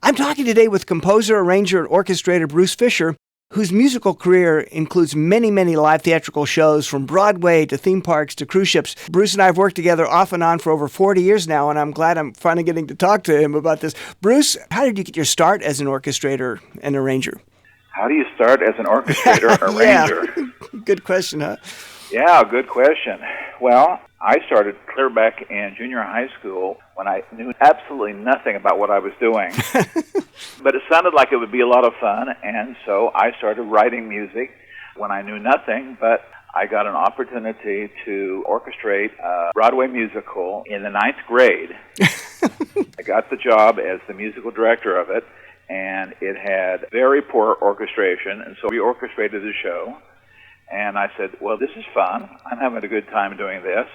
I'm talking today with composer, arranger, and orchestrator Bruce Fisher, whose musical career includes many, many live theatrical shows from Broadway to theme parks to cruise ships. Bruce and I have worked together off and on for over 40 years now, and I'm glad I'm finally getting to talk to him about this. Bruce, how did you get your start as an orchestrator and arranger? How do you start as an orchestrator arranger? Yeah. Good question, huh? Yeah, good question. Well, I started clear back in junior high school when I knew absolutely nothing about what I was doing. But it sounded like it would be a lot of fun, and so I started writing music when I knew nothing, but I got an opportunity to orchestrate a Broadway musical in the 9th grade. I got the job as the musical director of it, and it had very poor orchestration, and so we orchestrated the show. And I said, well, this is fun. I'm having a good time doing this.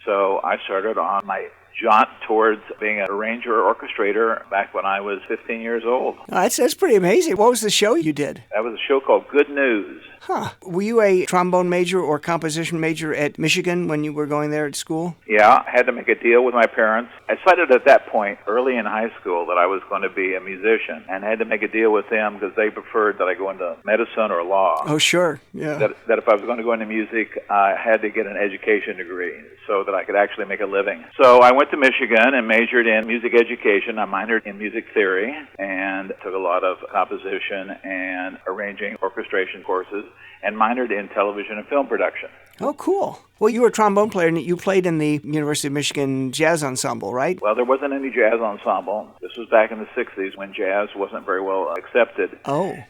So I started on my jaunt towards being an arranger or orchestrator back when I was 15 years old. Oh, that's pretty amazing. What was the show you did? That was a show called Good News. Huh. Were you a trombone major or composition major at Michigan when you were going there at school? Yeah, I had to make a deal with my parents. I decided at that point, early in high school, that I was going to be a musician, and I had to make a deal with them because they preferred that I go into medicine or law. Oh, sure, yeah. That if I was going to go into music, I had to get an education degree so that I could actually make a living. So I went to Michigan and majored in music education. I minored in music theory and took a lot of composition and arranging orchestration courses, and minored in television and film production. Oh, cool. Well, you were a trombone player, and you played in the University of Michigan Jazz Ensemble, right? Well, there wasn't any jazz ensemble. This was back in the 60s when jazz wasn't very well accepted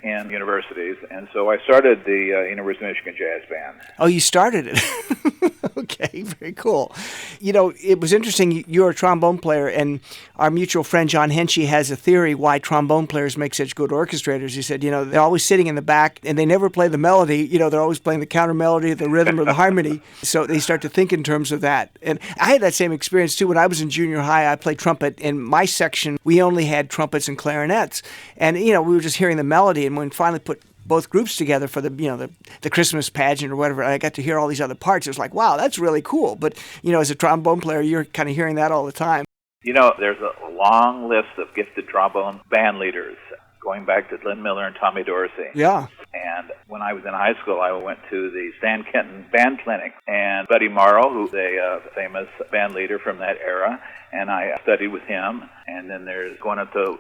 in universities. And so I started the University of Michigan Jazz Band. Oh, you started it. Okay, very cool. You know, it was interesting. You're a trombone player, and our mutual friend John Henchy has a theory why trombone players make such good orchestrators. He said, you know, they're always sitting in the back, and they never play the melody. You know, they're always playing the counter melody, the rhythm, or the harmony. So they start to think in terms of that. And I had that same experience, too. When I was in junior high, I played trumpet. In my section, we only had trumpets and clarinets. And, you know, we were just hearing the melody. And when we finally put both groups together for the Christmas pageant or whatever, I got to hear all these other parts. It was like, wow, that's really cool. But, you know, as a trombone player, you're kind of hearing that all the time. You know, there's a long list of gifted trombone band leaders, going back to Glenn Miller and Tommy Dorsey. Yeah. And when I was in high school, I went to the Stan Kenton Band Clinic. And Buddy Morrow, who's a famous band leader from that era, and I studied with him. And then there's going up to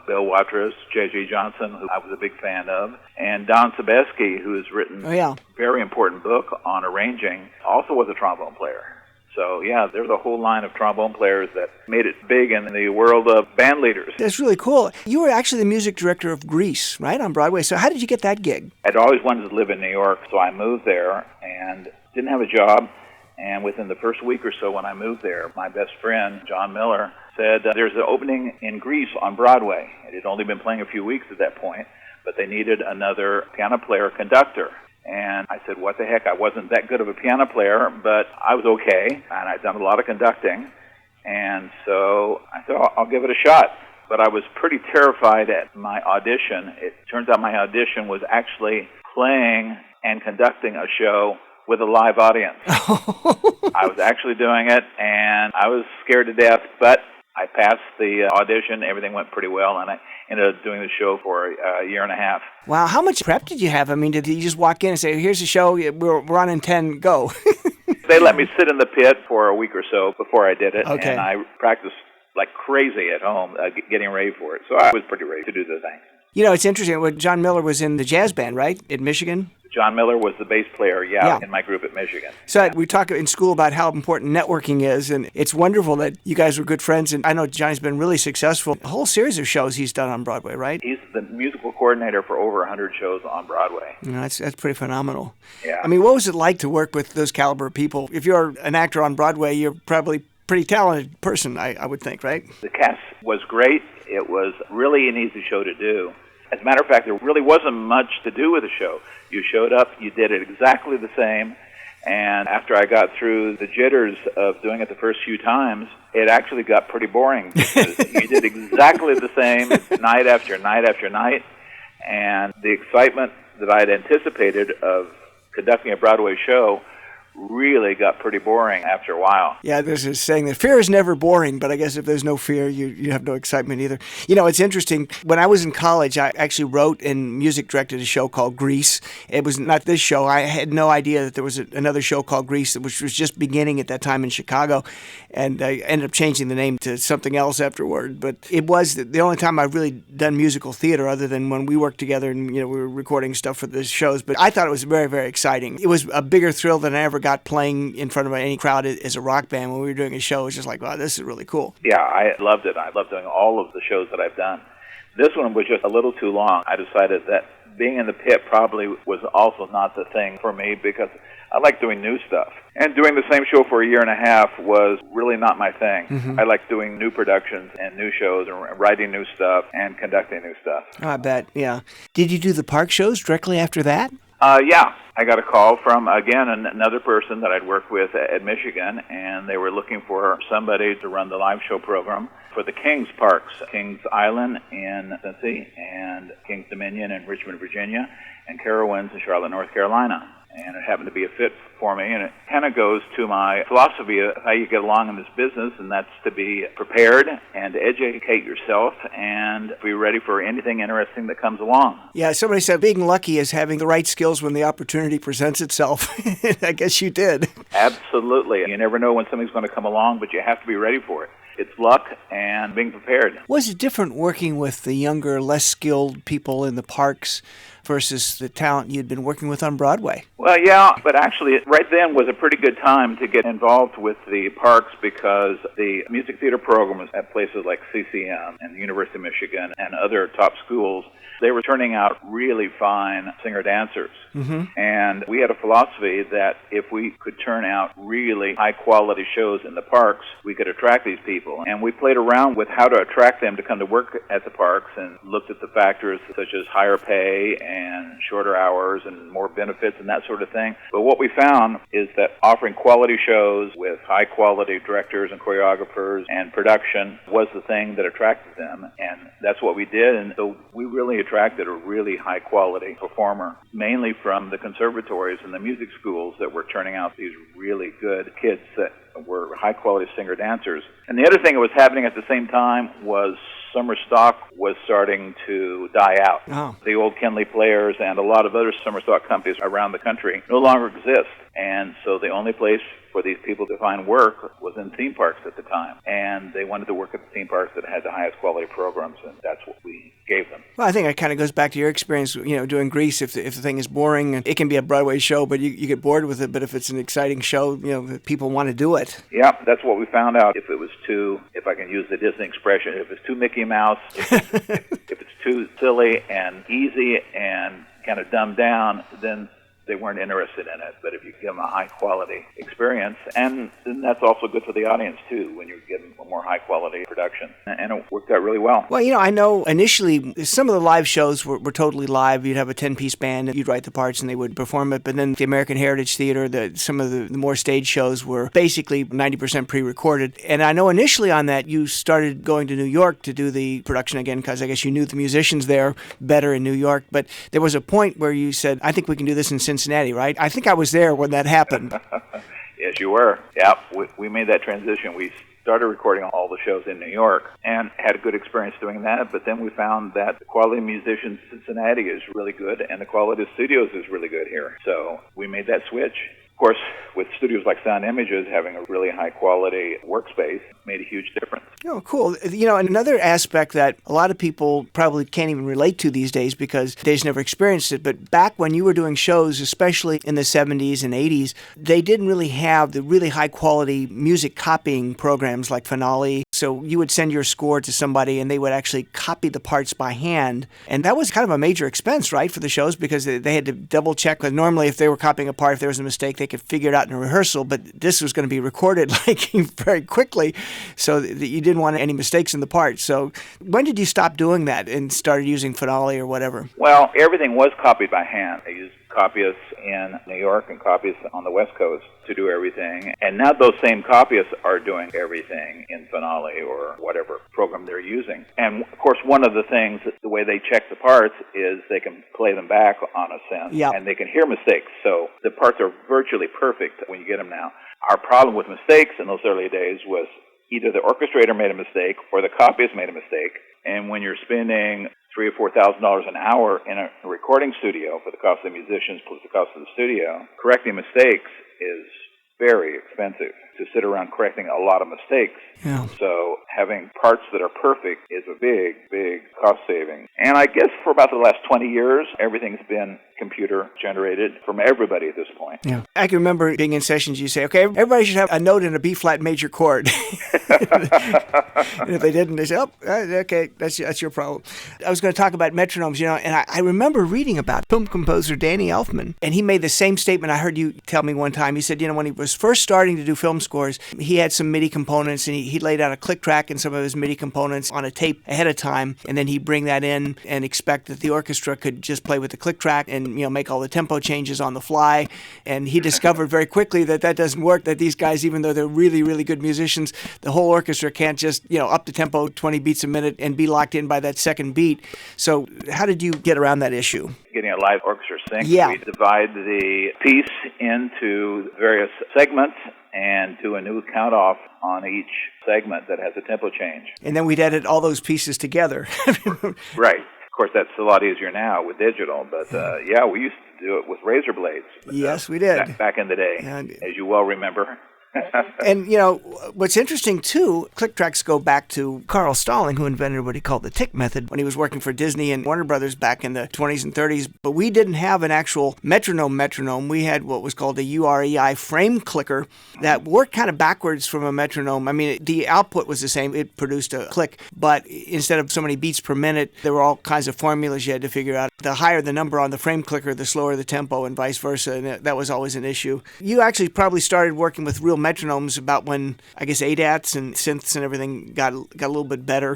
Bill Watrous, J.J. Johnson, who I was a big fan of, and Don Sebesky, who has written a very important book on arranging, also was a trombone player. So, yeah, there's a whole line of trombone players that made it big in the world of band leaders. That's really cool. You were actually the music director of Grease, right, on Broadway. So how did you get that gig? I'd always wanted to live in New York, so I moved there and didn't have a job. And within the first week or so when I moved there, my best friend, John Miller, said, there's an opening in Grease on Broadway. It had only been playing a few weeks at that point, but they needed another piano player conductor. And I said, what the heck, I wasn't that good of a piano player, but I was okay, and I'd done a lot of conducting. And so I thought, I'll give it a shot. But I was pretty terrified at my audition. It turns out my audition was actually playing and conducting a show with a live audience. I was actually doing it, and I was scared to death, but I passed the audition. Everything went pretty well, and I ended up doing the show for a year and a half. Wow, how much prep did you have? I mean, did you just walk in and say, here's the show, we're on in 10, go? They let me sit in the pit for a week or so before I did it, and I practiced like crazy at home getting ready for it. So I was pretty ready to do the thing. You know, it's interesting. John Miller was in the jazz band, right, at Michigan? John Miller was the bass player, in my group at Michigan. So we talk in school about how important networking is, and it's wonderful that you guys were good friends, and I know Johnny's been really successful. A whole series of shows he's done on Broadway, right? He's the musical coordinator for over 100 shows on Broadway. You know, that's pretty phenomenal. Yeah. I mean, what was it like to work with those caliber of people? If you're an actor on Broadway, you're probably pretty talented person, I would think, right? The cast was great. It was really an easy show to do. As a matter of fact, there really wasn't much to do with the show. You showed up, you did it exactly the same, and after I got through the jitters of doing it the first few times, it actually got pretty boring because you did exactly the same night after night after night, and the excitement that I had anticipated of conducting a Broadway show really got pretty boring after a while. Yeah, there's this saying that fear is never boring, but I guess if there's no fear, you have no excitement either. You know, it's interesting. When I was in college, I actually wrote and music directed a show called Grease. It was not this show. I had no idea that there was another show called Grease, which was just beginning at that time in Chicago, and I ended up changing the name to something else afterward. But it was the only time I've really done musical theater, other than when we worked together and we were recording stuff for the shows. But I thought it was very, very exciting. It was a bigger thrill than I ever got playing in front of any crowd as a rock band. When we were doing a show, it was just like, wow, this is really cool. Yeah, I loved it. I loved doing all of the shows that I've done. This one was just a little too long. I decided that being in the pit probably was also not the thing for me, because I like doing new stuff. And doing the same show for a year and a half was really not my thing. Mm-hmm. I like doing new productions and new shows and writing new stuff and conducting new stuff. I bet, yeah. Did you do the park shows directly after that? Yeah. I got a call from, again, another person that I'd worked with at Michigan, and they were looking for somebody to run the live show program for the Kings parks, Kings Island in Cincy, and Kings Dominion in Richmond, Virginia, and Carowinds in Charlotte, North Carolina. And it happened to be a fit for me, and it kind of goes to my philosophy of how you get along in this business, and that's to be prepared and to educate yourself and be ready for anything interesting that comes along. Yeah, somebody said being lucky is having the right skills when the opportunity presents itself. I guess you did. Absolutely. You never know when something's going to come along, but you have to be ready for it. It's luck and being prepared. Was it different working with the younger, less skilled people in the parks versus the talent you'd been working with on Broadway? Well, yeah, but actually right then was a pretty good time to get involved with the parks, because the music theater programs at places like CCM and the University of Michigan and other top schools, they were turning out really fine singer-dancers. Mm-hmm. And we had a philosophy that if we could turn out really high-quality shows in the parks, we could attract these people. And we played around with how to attract them to come to work at the parks and looked at the factors such as higher pay and shorter hours and more benefits and that sort of thing. But what we found is that offering quality shows with high-quality directors and choreographers and production was the thing that attracted them. And that's what we did. And so we really attracted a really high-quality performer, mainly from the conservatories and the music schools that were turning out these really good kids that were high-quality singer-dancers. And the other thing that was happening at the same time was summer stock was starting to die out. Oh. The old Kenley Players and a lot of other summer stock companies around the country no longer exist. And so the only place for these people to find work was in theme parks at the time. And they wanted to work at the theme parks that had the highest quality programs, and that's what we gave them. Well, I think that kind of goes back to your experience, doing Grease. If the thing is boring, it can be a Broadway show, but you get bored with it. But if it's an exciting show, people want to do it. Yeah, that's what we found out. If it was too, if I can use the Disney expression, if it's too Mickey Mouse, if it's too silly and easy and kind of dumbed down, then they weren't interested in it. But if you give them a high-quality experience, and then that's also good for the audience, too, when you're getting a more high-quality production. And it worked out really well. Well, I know initially some of the live shows were totally live. You'd have a 10-piece band, and you'd write the parts, and they would perform it. But then the American Heritage Theater, some of the more stage shows were basically 90% pre-recorded. And I know initially on that, you started going to New York to do the production again, because I guess you knew the musicians there better in New York. But there was a point where you said, I think we can do this in Cincinnati, right? I think I was there when that happened. Yes, you were. Yeah, we made that transition. We started recording all the shows in New York and had a good experience doing that, but then we found that the quality of musicians in Cincinnati is really good and the quality of studios is really good here. So we made that switch. Of course, with studios like Sound Images, having a really high-quality workspace made a huge difference. Oh, cool. Another aspect that a lot of people probably can't even relate to these days because they've never experienced it, but back when you were doing shows, especially in the 70s and 80s, they didn't really have the really high-quality music copying programs like Finale. So you would send your score to somebody and they would actually copy the parts by hand. And that was kind of a major expense, right, for the shows because they had to double-check. Normally, if they were copying a part, if there was a mistake, they could figure it out in a rehearsal, but this was going to be recorded very quickly so that you didn't want any mistakes in the part. So when did you stop doing that and started using Finale or whatever? Well, everything was copied by hand. I used copyists in New York and copyists on the West Coast to do everything. And now those same copyists are doing everything in Finale or whatever program they're using. And of course, one of the things, the way they check the parts is they can play them back on a synth, and they can hear mistakes. So the parts are virtually perfect when you get them now. Our problem with mistakes in those early days was either the orchestrator made a mistake or the copyist made a mistake. And when you're spending $3,000 or $4,000 an hour in a recording studio for the cost of the musicians plus the cost of the studio, correcting mistakes is very expensive to sit around correcting a lot of mistakes. Yeah. So having parts that are perfect is a big, big cost saving. And I guess for about the last 20 years, everything's been computer generated from everybody at this point. Yeah. I can remember being in sessions, you say, okay, everybody should have a note in a B-flat major chord. And if they didn't, they say, oh, okay, that's your problem. I was going to talk about metronomes, and I remember reading about film composer Danny Elfman, and he made the same statement I heard you tell me one time. He said, when he was first starting to do film scores, he had some MIDI components, and he laid out a click track and some of his MIDI components on a tape ahead of time, and then he'd bring that in and expect that the orchestra could just play with the click track and make all the tempo changes on the fly. And he discovered very quickly that doesn't work, that these guys, even though they're really, really good musicians, the whole orchestra can't just, up the tempo 20 beats a minute and be locked in by that second beat. So how did you get around that issue? Getting a live orchestra sync, Yeah. We divide the piece into various segments and do a new count-off on each segment that has a tempo change. And then we'd edit all those pieces together. Right. Of course, that's a lot easier now with digital, but we used to do it with razor blades. Yes, we did. Back in the day, as you well remember. And, what's interesting, too, click tracks go back to Carl Stalling, who invented what he called the tick method when he was working for Disney and Warner Brothers back in the 20s and 30s. But we didn't have an actual metronome. We had what was called a UREI frame clicker that worked kind of backwards from a metronome. I mean, the output was the same. It produced a click. But instead of so many beats per minute, there were all kinds of formulas you had to figure out. The higher the number on the frame clicker, the slower the tempo and vice versa. And that was always an issue. You actually probably started working with real metronomes about when, I guess, ADATs and synths and everything got a little bit better.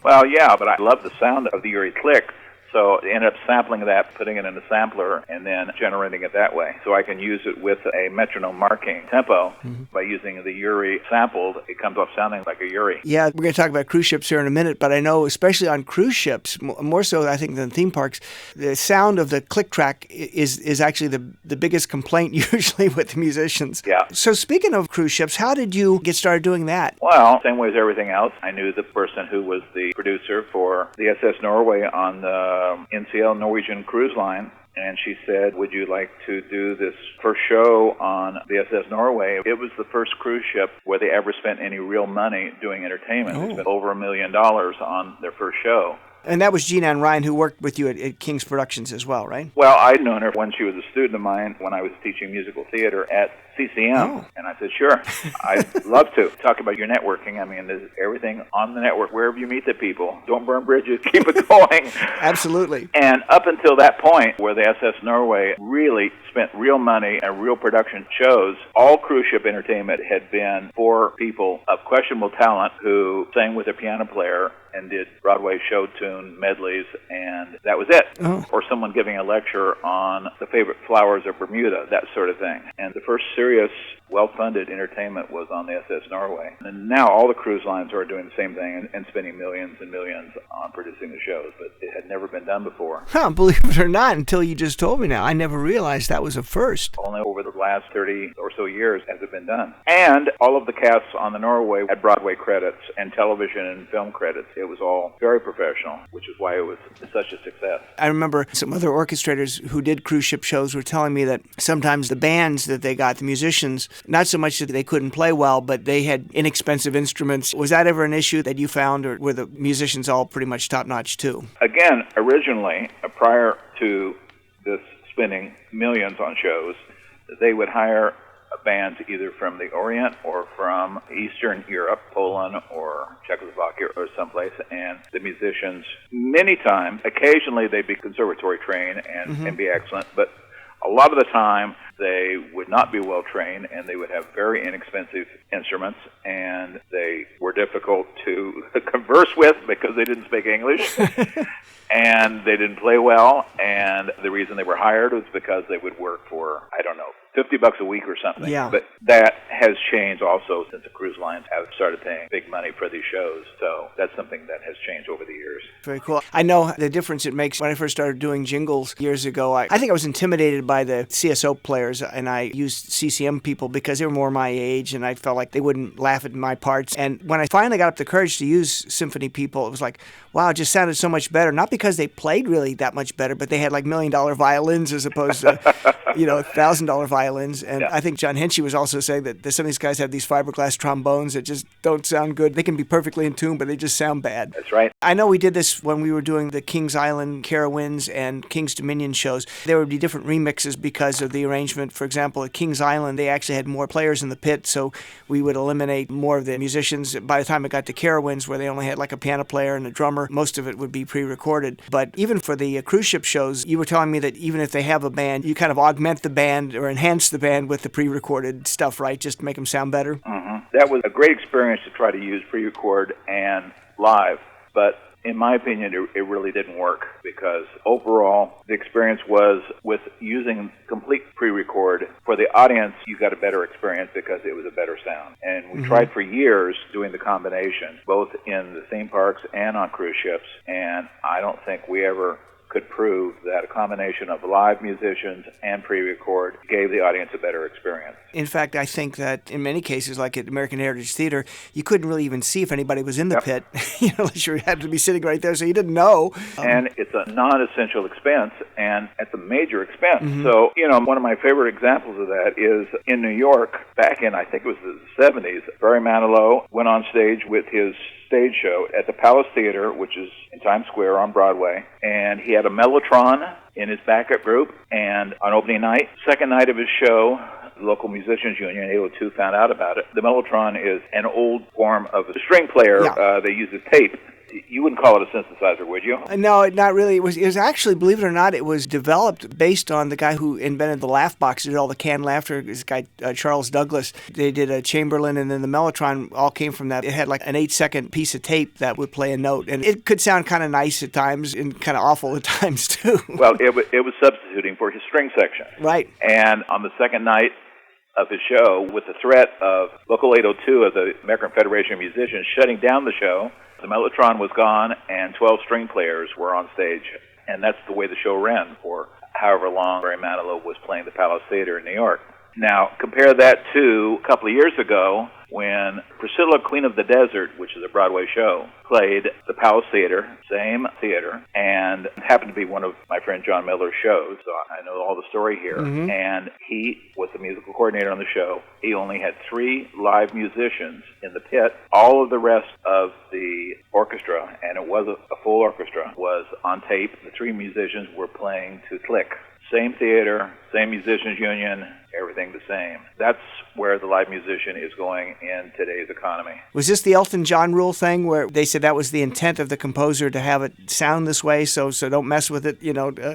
Well, yeah, but I love the sound of the Uri click. So I ended up sampling that, putting it in a sampler, and then generating it that way. So I can use it with a metronome marking tempo. By using the Uri sampled, it comes off sounding like a Uri. Yeah, we're going to talk about cruise ships here in a minute, but I know especially on cruise ships, more so I think than theme parks, the sound of the click track is actually the biggest complaint usually with the musicians. Yeah. So speaking of cruise ships, how did you get started doing that? Well, same way as everything else. I knew the person who was the producer for the SS Norway on the NCL Norwegian Cruise Line, and she said, would you like to do this first show on the SS Norway? It was the first cruise ship where they ever spent any real money doing entertainment. They spent over $1 million on their first show. And that was Gina and Ryan, who worked with you at King's Productions as well, right? Well, I'd known her when she was a student of mine when I was teaching musical theater at CCM. Oh. And I said, sure, I'd love to. Talk about your networking. I mean, there's everything on the network. Wherever you meet the people, don't burn bridges, keep it going. Absolutely. And up until that point, where the SS Norway really spent real money and real production shows, all cruise ship entertainment had been for people of questionable talent who sang with a piano player and did Broadway show tune medleys, and that was it. Oh. Or someone giving a lecture on the favorite flowers of Bermuda, that sort of thing. And the first serious, well-funded entertainment was on the SS Norway. And now all the cruise lines are doing the same thing and spending millions and millions on producing the shows, but it had never been done before. Believe it or not, until you just told me now. I never realized that was a first. Only over the last 30 or so years has it been done. And all of the casts on the Norway had Broadway credits and television and film credits. It was all very professional, which is why it was such a success. I remember some other orchestrators who did cruise ship shows were telling me that sometimes the bands that they got, the musicians, not so much that they couldn't play well, but they had inexpensive instruments. Was that ever an issue that you found, or were the musicians all pretty much top-notch too? Again, originally, prior to this spending millions on shows, they would hire bands either from the Orient or from Eastern Europe, Poland or Czechoslovakia or someplace, and the musicians, many times, occasionally they'd be conservatory trained and be excellent, but A lot of the time, they would not be well trained, and they would have very inexpensive instruments, and they were difficult to converse with because they didn't speak English, and they didn't play well, and the reason they were hired was because they would work for, I don't know, $50 a week or something. Yeah. But that has changed also since the cruise lines have started paying big money for these shows. So that's something that has changed over the years. Very cool. I know the difference it makes. When I first started doing jingles years ago, I think I was intimidated by the CSO players, and I used CCM people because they were more my age, and I felt like they wouldn't laugh at my parts. And when I finally got up the courage to use symphony people, it was like, wow, it just sounded so much better. Not because they played really that much better, but they had like $1 million violins as opposed to, $1,000 violins. And I think John Henchey was also saying that some of these guys have these fiberglass trombones that just don't sound good. They can be perfectly in tune, but they just sound bad. That's right. I know we did this when we were doing the Kings Island, Carowinds, and King's Dominion shows. There would be different remixes because of the arrangement. For example, at Kings Island, they actually had more players in the pit, so we would eliminate more of the musicians. By the time it got to Carowinds, where they only had like a piano player and a drummer, most of it would be pre-recorded. But even for the cruise ship shows, you were telling me that even if they have a band, you kind of augment the band or enhance the band with the pre-recorded stuff, right? Just to make them sound better? Mm-hmm. That was a great experience to try to use pre-record and live, but in my opinion, it really didn't work because overall the experience was with using complete pre-record. For the audience, you got a better experience because it was a better sound. And we tried for years doing the combination, both in the theme parks and on cruise ships, and I don't think we ever could prove that a combination of live musicians and pre-record gave the audience a better experience. In fact, I think that in many cases, like at American Heritage Theater, you couldn't really even see if anybody was in the pit, unless you happened to be sitting right there, so you didn't know. And it's a non-essential expense, and it's a major expense. So, one of my favorite examples of that is in New York, back in, I think it was the 70s, Barry Manilow went on stage with his stage show at the Palace Theater, which is in Times Square on Broadway, and he had a mellotron in his backup group, and on opening night, second night of his show, the local musicians union, 802, found out about it. The mellotron is an old form of a string player. They use a tape. You wouldn't call it a synthesizer, would you? No, not really. It was actually, believe it or not, it was developed based on the guy who invented the laugh box, did all the canned laughter, this guy, Charles Douglas. They did a Chamberlain, and then the mellotron all came from that. It had like an 8-second piece of tape that would play a note, and it could sound kind of nice at times and kind of awful at times, too. Well, it was substituting for his string section. Right. And on the second night of his show, with the threat of Local 802 of the American Federation of Musicians shutting down the show, the mellotron was gone and 12 string players were on stage. And that's the way the show ran for however long Barry Manilow was playing the Palace Theater in New York. Now, compare that to a couple of years ago when Priscilla, Queen of the Desert, which is a Broadway show, played the Palace Theater, same theater, and it happened to be one of my friend John Miller's shows, so I know all the story here. And he was the musical coordinator on the show. He only had 3 live musicians in the pit. All of the rest of the orchestra, and it was a full orchestra, was on tape. The 3 musicians were playing to click. Same theater, same musicians union, everything the same. That's where the live musician is going in today's economy. Was this the Elton John rule thing where they said that was the intent of the composer to have it sound this way, so don't mess with it,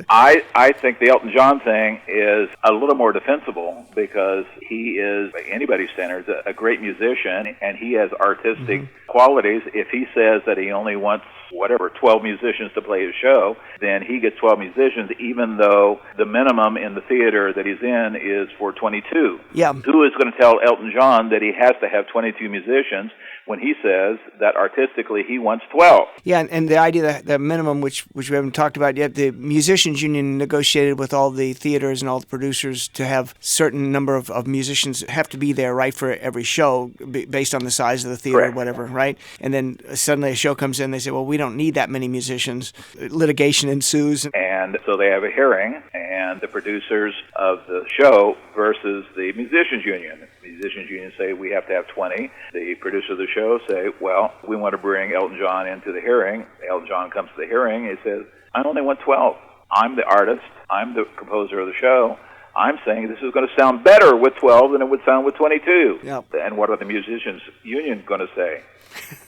I think the Elton John thing is a little more defensible because he is, by anybody's standards, a great musician, and he has artistic qualities. If he says that he only wants 12 musicians to play his show, then he gets 12 musicians, even though the minimum in the theater that he's in is for 22. Yeah. Who is going to tell Elton John that he has to have 22 musicians when he says that artistically he wants 12? Yeah, and the idea that the minimum, which we haven't talked about yet, the musicians union negotiated with all the theaters and all the producers to have certain number of musicians have to be there, right, for every show based on the size of the theater or whatever, right? And then suddenly a show comes in, they say, well, we don't need that many musicians. Litigation ensues. And so they have a hearing, and the producers of the show versus the musicians union. The musicians union say we have to have 20. The producer of the show say, well, we want to bring Elton John into the hearing. Elton John comes to the hearing. He says, I only want 12. I'm the artist. I'm the composer of the show. I'm saying this is going to sound better with 12 than it would sound with 22. Yep. And what are the musicians union going to say?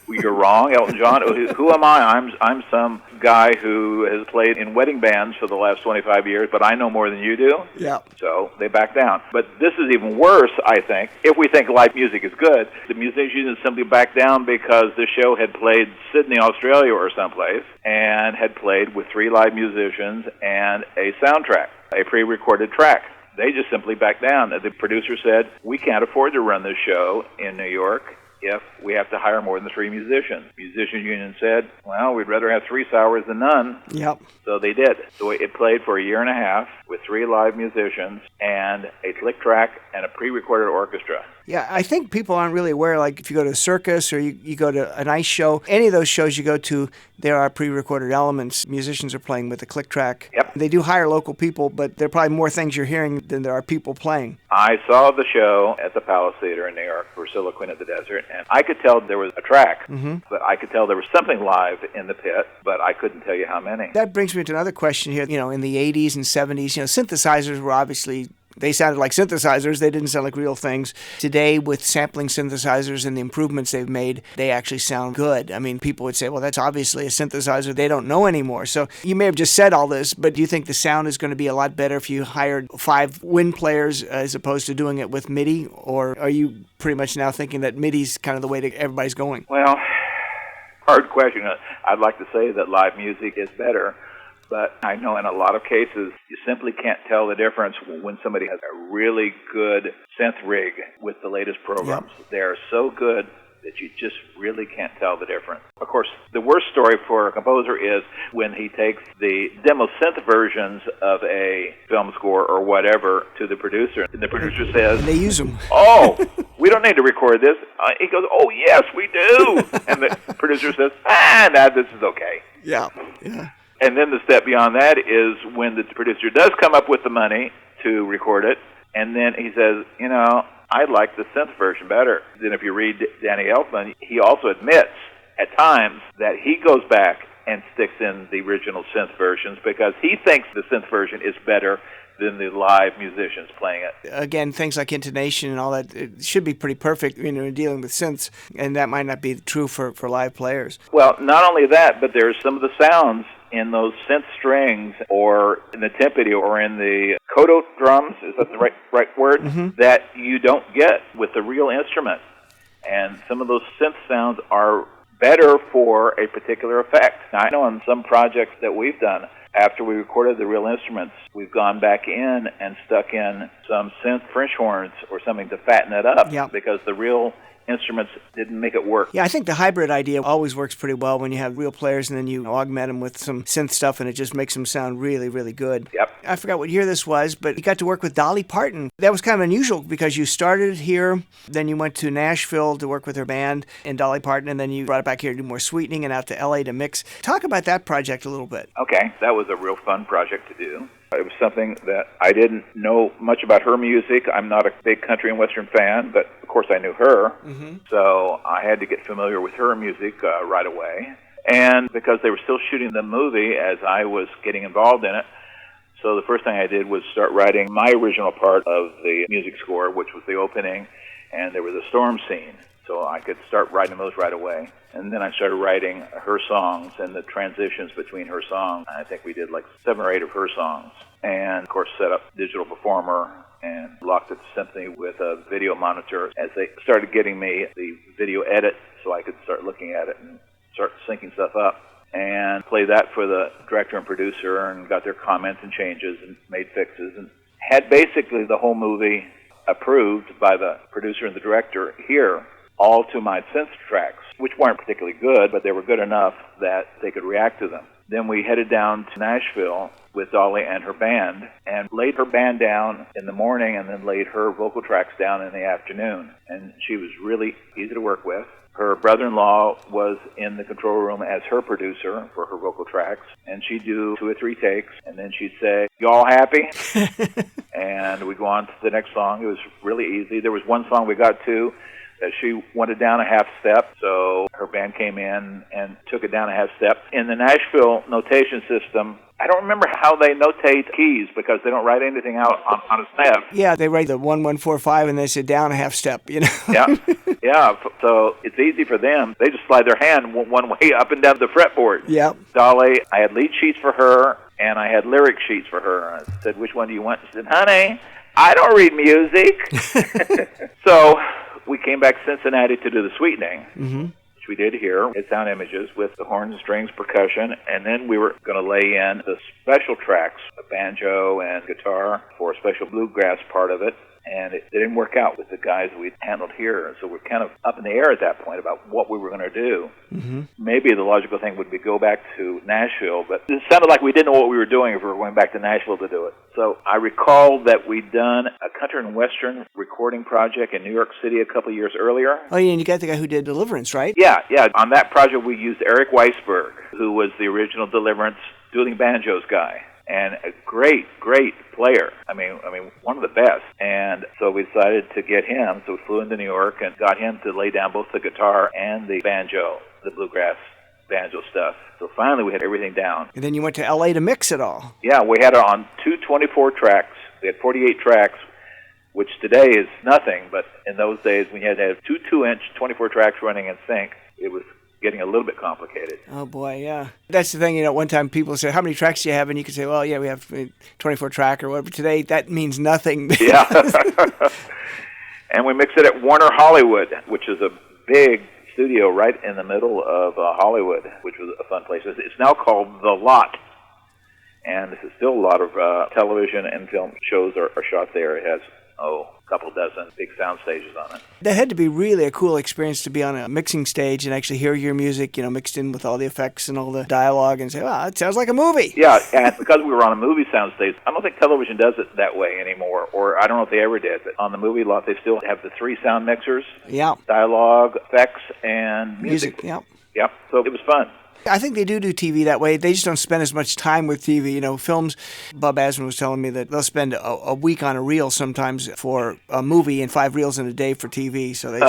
You're wrong, Elton John. Who am I? I'm some guy who has played in wedding bands for the last 25 years, but I know more than you do. Yeah. So they back down. But this is even worse, I think. If we think live music is good, the musicians simply back down because the show had played Sydney, Australia or someplace, and had played with 3 live musicians and a soundtrack, a pre-recorded track. They just simply backed down. The producer said, we can't afford to run this show in New York if we have to hire more than 3 musicians. Musician union said, well, we'd rather have 3 sours than none. Yep. So they did. So it played for a year and a half with 3 live musicians and a click track and a pre-recorded orchestra. Yeah, I think people aren't really aware, like if you go to a circus or you go to an ice show, any of those shows you go to, there are pre-recorded elements. Musicians are playing with a click track. Yep. They do hire local people, but there are probably more things you're hearing than there are people playing. I saw the show at the Palace Theater in New York, Priscilla, Queen of the Desert, and I could tell there was a track, but I could tell there was something live in the pit, but I couldn't tell you how many. That brings me to another question here. In the 80s and 70s, synthesizers were obviously... They sounded like synthesizers. They didn't sound like real things. Today, with sampling synthesizers and the improvements they've made, they actually sound good. I mean, people would say, well, that's obviously a synthesizer. They don't know anymore. So you may have just said all this, but do you think the sound is going to be a lot better if you hired 5 wind players as opposed to doing it with MIDI? Or are you pretty much now thinking that MIDI's kind of the way that everybody's going? Well, hard question. I'd like to say that live music is better. But I know in a lot of cases, you simply can't tell the difference when somebody has a really good synth rig with the latest programs. Yep. They're so good that you just really can't tell the difference. Of course, the worst story for a composer is when he takes the demo synth versions of a film score or whatever to the producer, and the producer says, and they use them. Oh, we don't need to record this. He goes, oh, yes, we do. And the producer says, no, this is okay. Yeah. And then the step beyond that is when the producer does come up with the money to record it, and then he says, I like the synth version better. Then if you read Danny Elfman, he also admits at times that he goes back and sticks in the original synth versions because he thinks the synth version is better than the live musicians playing it. Again, things like intonation and all that, it should be pretty perfect in dealing with synths, and that might not be true for live players. Well, not only that, but there's some of the sounds in those synth strings or in the timpani or in the koto drums, is that the right word, that you don't get with the real instrument. And some of those synth sounds are better for a particular effect. Now, I know on some projects that we've done, after we recorded the real instruments, we've gone back in and stuck in some synth French horns or something to fatten it up because the real instruments didn't make it work. Yeah, I think the hybrid idea always works pretty well when you have real players and then you augment them with some synth stuff and it just makes them sound really, really good. Yep. I forgot what year this was, but you got to work with Dolly Parton. That was kind of unusual because you started here, then you went to Nashville to work with her band and Dolly Parton, and then you brought it back here to do more sweetening and out to LA to mix. Talk about that project a little bit. Okay, that was a real fun project to do. It was something that I didn't know much about her music. I'm not a big country and western fan, but of course I knew her. So I had to get familiar with her music right away. And because they were still shooting the movie as I was getting involved in it, so the first thing I did was start writing my original part of the music score, which was the opening, and there was a storm scene. So I could start writing those right away. And then I started writing her songs and the transitions between her songs. I think we did like 7 or 8 of her songs. And, of course, set up Digital Performer and locked it to Symphony with a video monitor as they started getting me the video edit so I could start looking at it and start syncing stuff up. And play that for the director and producer and got their comments and changes and made fixes. And had basically the whole movie approved by the producer and the director here, all to my synth tracks, which weren't particularly good, but they were good enough that they could react to them. Then we headed down to Nashville with Dolly and her band and laid her band down in the morning and then laid her vocal tracks down in the afternoon. And she was really easy to work with. Her brother-in-law was in the control room as her producer for her vocal tracks, and she'd do 2 or 3 takes, and then she'd say, "You all happy?" And we'd go on to the next song. It was really easy. There was one song we got to that she wanted down a half step, so her band came in and took it down a half step. In the Nashville notation system, I don't remember how they notate keys because they don't write anything out on a step. Yeah, they write the 1, 1, 4, 5, and they say down a half step, you know. Yeah. So it's easy for them. They just slide their hand one way up and down the fretboard. Yeah. Dolly, I had lead sheets for her, and I had lyric sheets for her. I said, which one do you want? She said, honey, I don't read music. So we came back to Cincinnati to do the sweetening, which we did here at Sound Images with the horns, strings, percussion, and then we were going to lay in the special tracks, the banjo and guitar for a special bluegrass part of it. And it didn't work out with the guys we handled here. So we're kind of up in the air at that point about what we were going to do. Maybe the logical thing would be go back to Nashville, but it sounded like we didn't know what we were doing if we were going back to Nashville to do it. So I recall that we'd done a country and western recording project in New York City a couple of years earlier. Oh, yeah, and you got the guy who did Deliverance, right? Yeah. On that project, we used Eric Weisberg, who was the original Deliverance dueling banjos guy. And a great player. I mean, one of the best. And so we decided to get him. So we flew into New York and got him to lay down both the guitar and the banjo, the bluegrass banjo stuff. So finally we had everything down. And then you went to L.A. to mix it all. Yeah, we had it on 2 24 tracks. We had 48 tracks, which today is nothing. But in those days, when you had to have 2 2-inch 24 tracks running in sync, it was getting a little bit complicated. Oh, boy, yeah. That's the thing, you know, one time people say, how many tracks do you have? And you can say, well, yeah, we have 24 track or whatever. Today, that means nothing. Yeah. And we mixed it at Warner Hollywood, which is a big studio right in the middle of Hollywood, which was a fun place. It's now called The Lot. And this is still a lot of television and film shows are shot there. It has, a couple dozen big sound stages on it. That had to be really a cool experience to be on a mixing stage and actually hear your music, you know, mixed in with all the effects and all the dialogue and say, wow, it sounds like a movie. Yeah, and because we were on a movie sound stage, I don't think television does it that way anymore, or I don't know if they ever did, but on the movie lot, they still have the 3 sound mixers, dialogue, effects, and music. Yep. So it was fun. I think they do TV that way. They just don't spend as much time with TV. You know, films, Bob Asman was telling me that they'll spend a week on a reel sometimes for a movie and 5 reels in a day for TV. So they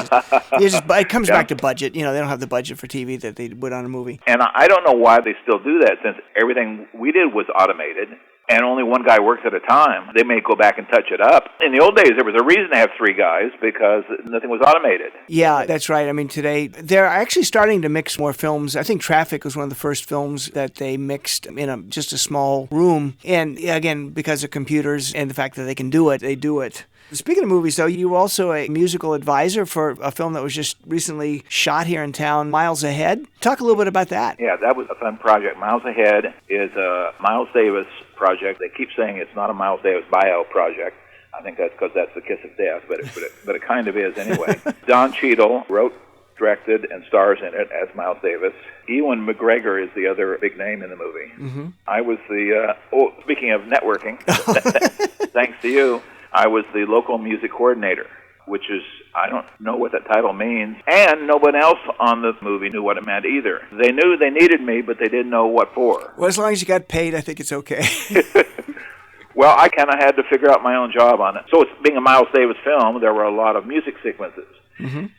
just it comes back to budget. You know, they don't have the budget for TV that they would on a movie. And I don't know why they still do that, since everything we did was automated. And only one guy works at a time. They may go back and touch it up. In the old days, there was a reason to have 3 guys because nothing was automated. Yeah, that's right. I mean, today, they're actually starting to mix more films. I think Traffic was one of the first films that they mixed in just a small room. And again, because of computers and the fact that they can do it, they do it. Speaking of movies, though, you were also a musical advisor for a film that was just recently shot here in town, Miles Ahead. Talk a little bit about that. Yeah, that was a fun project. Miles Ahead is a Miles Davis project. They keep saying it's not a Miles Davis bio project. I think that's because that's the kiss of death, but it kind of is anyway. Don Cheadle wrote, directed, and stars in it as Miles Davis. Ewan McGregor is the other big name in the movie. I was the, speaking of networking, thanks to you, I was the local music coordinator, which is, I don't know what that title means, and no one else on the movie knew what it meant either. They knew they needed me, but they didn't know what for. Well, as long as you got paid, I think it's okay. Well, I kind of had to figure out my own job on it. So it's being a Miles Davis film, there were a lot of music sequences.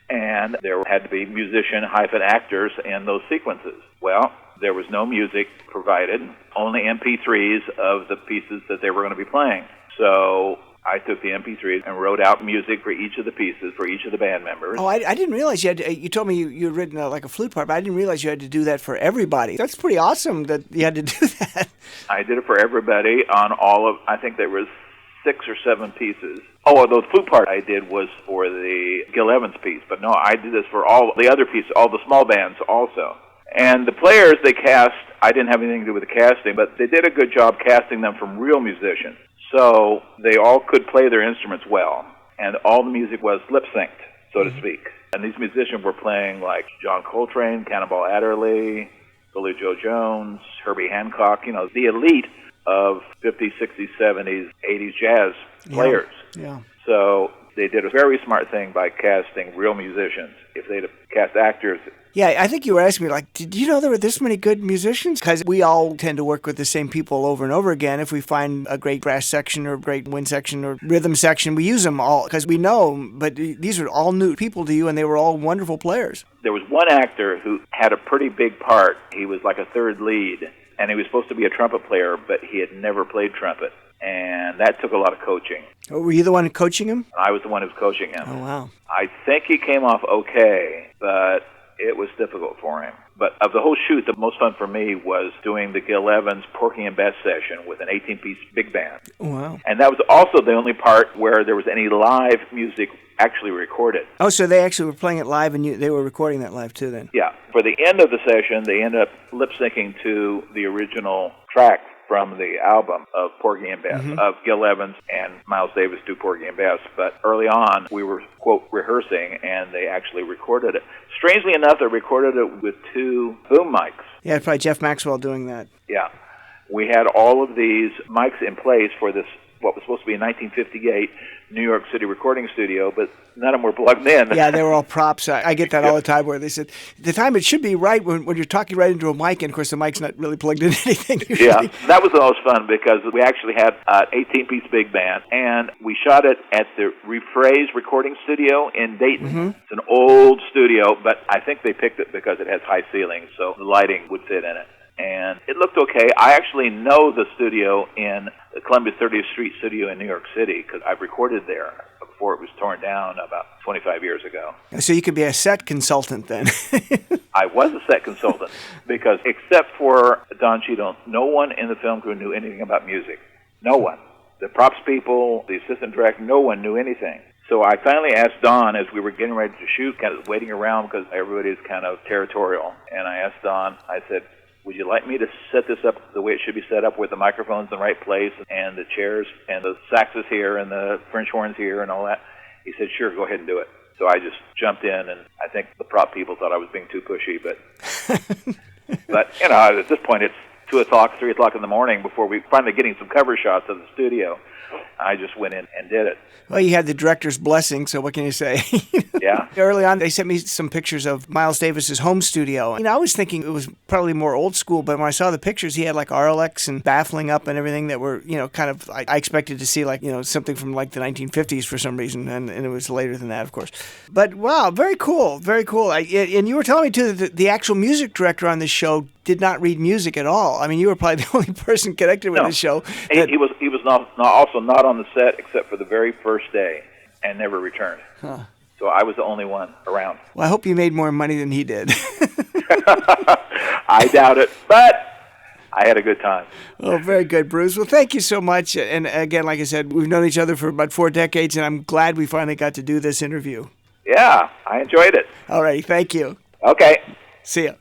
And there had to be musician-actors in those sequences. Well, there was no music provided, only MP3s of the pieces that they were going to be playing. So I took the MP3s and wrote out music for each of the pieces, for each of the band members. Oh, I didn't realize you had to, you told me you had written like a flute part, but I didn't realize you had to do that for everybody. That's pretty awesome that you had to do that. I did it for everybody on all of, I think there was 6 or 7 pieces. Oh, the flute part I did was for the Gil Evans piece, but no, I did this for all the other pieces, all the small bands also. And the players they cast, I didn't have anything to do with the casting, but they did a good job casting them from real musicians. So they all could play their instruments well, and all the music was lip-synced, so to speak. And these musicians were playing like John Coltrane, Cannonball Adderley, Billy Joe Jones, Herbie Hancock, you know, the elite of 50s, 60s, 70s, 80s jazz players. Yeah. So they did a very smart thing by casting real musicians. If they'd have cast actors... Yeah, I think you were asking me, like, did you know there were this many good musicians? Because we all tend to work with the same people over and over again. If we find a great brass section or a great wind section or rhythm section, we use them all because we know, but these are all new people to you, and they were all wonderful players. There was one actor who had a pretty big part. He was like a third lead, and he was supposed to be a trumpet player, but he had never played trumpet. And that took a lot of coaching. Oh, were you the one coaching him? I was the one who was coaching him. Oh, wow. I think he came off okay, but it was difficult for him. But of the whole shoot, the most fun for me was doing the Gil Evans Porgy and Bess session with an 18-piece big band. Wow. And that was also the only part where there was any live music actually recorded. Oh, so they actually were playing it live, and they were recording that live too then? Yeah. For the end of the session, they ended up lip-syncing to the original track from the album of Porgy and Bess, of Gil Evans and Miles Davis do Porgy and Bess. But early on, we were, quote, rehearsing, and they actually recorded it. Strangely enough, they recorded it with 2 boom mics. Yeah, probably Jeff Maxwell doing that. Yeah. We had all of these mics in place for this, what was supposed to be a 1958 New York City recording studio, but none of them were plugged in. Yeah, they were all props. I get that all the time where they said, the time it should be right when you're talking right into a mic, and of course the mic's not really plugged in anything usually. Yeah, that was the most fun because we actually had an 18-piece big band, and we shot it at the Rephrase recording studio in Dayton. It's an old studio, but I think they picked it because it has high ceilings, so the lighting would fit in it. And it looked okay. I actually know the studio in the Columbia 30th Street studio in New York City because I've recorded there before it was torn down about 25 years ago. So you could be a set consultant then. I was a set consultant because except for Don Cheadle, no one in the film crew knew anything about music. No one. The props people, the assistant director, no one knew anything. So I finally asked Don as we were getting ready to shoot, kind of waiting around because everybody's kind of territorial. And I asked Don, I said, would you like me to set this up the way it should be set up with the microphones in the right place and the chairs and the saxes here and the French horns here and all that? He said, sure, go ahead and do it. So I just jumped in, and I think the prop people thought I was being too pushy. But you know, at this point, it's 2 o'clock, 3 o'clock in the morning before we finally getting some cover shots of the studio. I just went in and did it. Well, you had the director's blessing, so what can you say? Yeah. Early on, they sent me some pictures of Miles Davis's home studio. I was thinking it was probably more old school, but when I saw the pictures, he had like RLX and baffling up and everything that were, kind of, I expected to see like, something from like the 1950s for some reason, and it was later than that, of course. But wow, very cool, very cool. And you were telling me, too, that the actual music director on this show did not read music at all. I mean, you were probably the only person connected with the show. He was also not on the set except for the very first day and never returned. Huh. So I was the only one around. Well, I hope you made more money than he did. I doubt it, but I had a good time. Oh, very good, Bruce. Well, thank you so much. And again, like I said, we've known each other for about 4 decades, and I'm glad we finally got to do this interview. Yeah, I enjoyed it. All right, thank you. Okay. See ya.